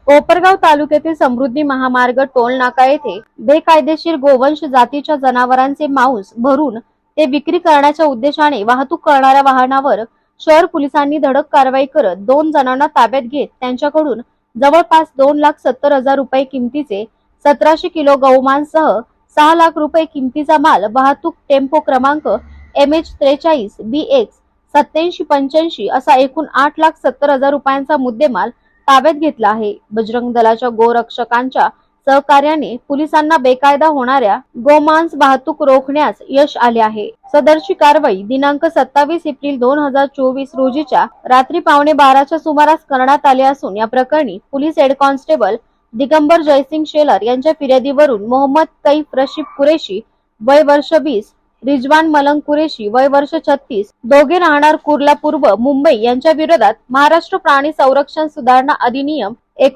कोपरगाव तालुक्यातील समृद्धी महामार्ग टोल नाका येथे बेकायदेशीर गोवंश जातीच्या जनावरांचे मांस भरून ते विक्री करण्याच्या उद्देशाने वाहतूक करणाऱ्या वाहनावर शहर पोलिसांनी धडक कारवाई करत 2 जणांना ताब्यात घेत त्यांच्याकडून जवळपास 2,70,000 रुपये किमतीचे 1700 किलो गौमांससह 6 लाख रुपये किमतीचा माल वाहतूक टेम्पो क्रमांक MH43 BX 8785 असा एकूण 8,70,000 रुपयांचा मुद्देमाल ताब्यात घेतला आहे। बजरंग दलाच्या गोरक्षकांच्या सहकार्याने पोलिसांना बेकायदा होणाऱ्या गोमांस वाहतूक रोखण्यास यश आले आहे। सदरची कारवाई दिनांक 27 एप्रिल 2024 रोजीच्या रात्री 11:15च्या सुमारास करण्यात आली असून या प्रकरणी police head constable Digambar Jaysing Shelar यांच्या फिर्यादीवरून मोहम्मद कैफ रशीद कुरेशी वय वर्ष 20, रिजवान मलंग कुरेशी वय वर्ष 36 दोघे राहणार कुर्ला पूर्व मुंबई यांच्या विरोधात महाराष्ट्र प्राणी संरक्षण सुधारणा अधिनियम